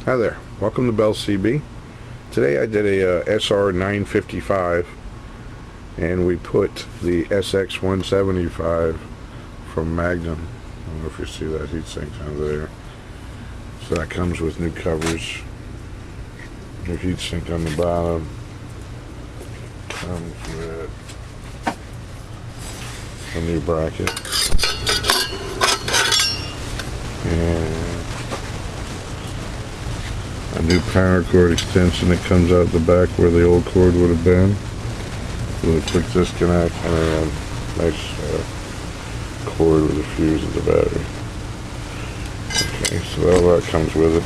Hi there, welcome to Bell CB. Today I did a SR-955 and we put the SX-175 from Magnum. I don't know if you see that heatsink under there. So that comes with new covers. New heatsink on the bottom. Comes with a new bracket. And a new power cord extension that comes out the back where the old cord would have been, with a quick disconnect, and a nice cord with a fuse of the battery. Okay, so all that comes with it.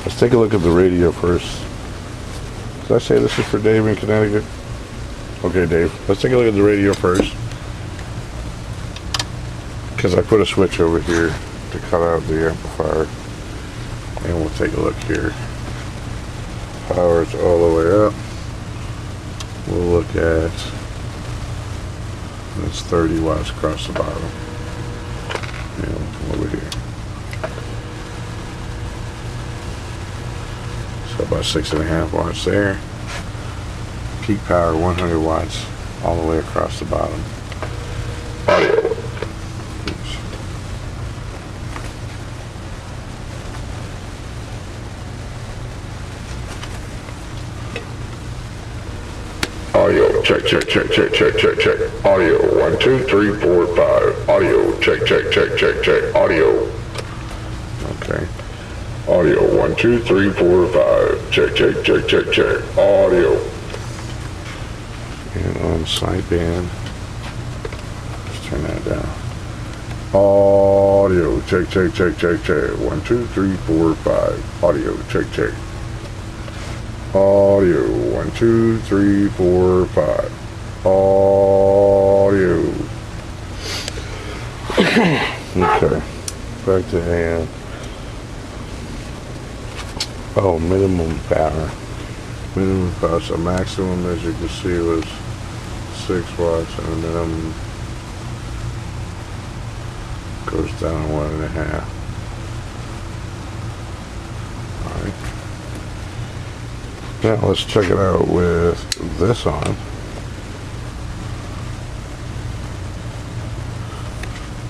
Let's take a look at the radio first. Did I say this is for Dave in Connecticut? Okay, Dave, let's take a look at the radio first, because I put a switch over here to cut out the amplifier. And we'll take a look here. Power's all the way up. We'll look at, that's 30 watts across the bottom. And we'll come over here. So about 6.5 watts there. Peak power 100 watts all the way across the bottom. Audio. Audio, check, check, check, check, check, check, check. Audio, 1, 2, 3, 4, 5. Audio, check, check, check, check, check. Audio. Okay. Audio, 1, 2, 3, 4, 5. Check, check, check, check, check. Audio. And on sideband, let's turn that down. Audio, check, check, check, check, check. 1, 2, 3, 4, 5. Audio, check, check. Audio, 1, 2, 3, 4, 5. Audio. Okay, back to AM. Oh, minimum power. Minimum power, so maximum, as you can see, was 6 watts, and the minimum goes down 1.5. Alright. Now let's check it out with this on.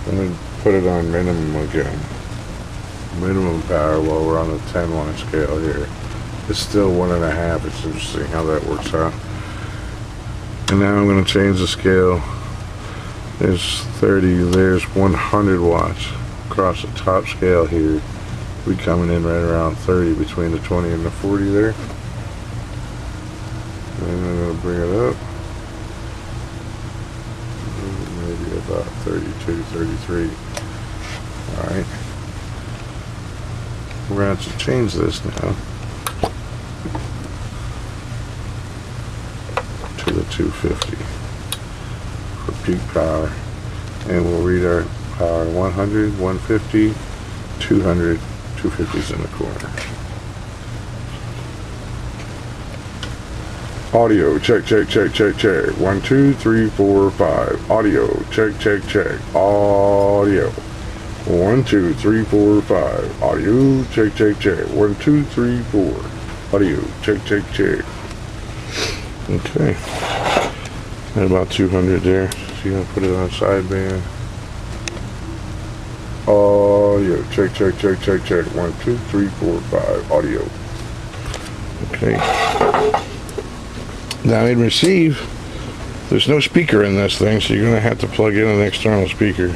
Let me put it on minimum again. Minimum power while we're on the 10 watt scale here. It's still 1.5. It's interesting how that works out. And now I'm going to change the scale. There's 30, there's 100 watts across the top scale here. We're coming in right around 30 between the 20 and the 40 there. And I'm going to bring it up. Maybe about 32, 33. Alright. We're going to have to change this now to the 250 for peak power. And we'll read our power 100, 150, 200, 250's in the corner. Audio, check, check, check, check, check. 1, 2, 3, 4, 5. Audio, check, check, check. Audio. 1, 2, 3, 4, 5. Audio, check, check, check. 1, 2, 3, 4. Audio, check, check, check. Okay. And about 200 there. So you're going to put it on sideband. Audio, check, check, check, check, check. 1, 2, 3, 4, 5. Audio. Okay. Now in receive, there's no speaker in this thing, so you're going to have to plug in an external speaker.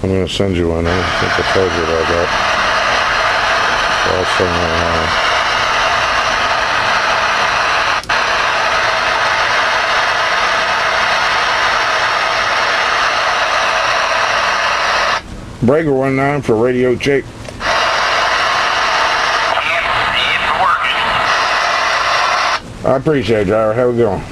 I'm going to send you one. I don't think I told you about that. So I'll send that on. Breaker 19 for Radio Jake. I appreciate it, driver. How we going?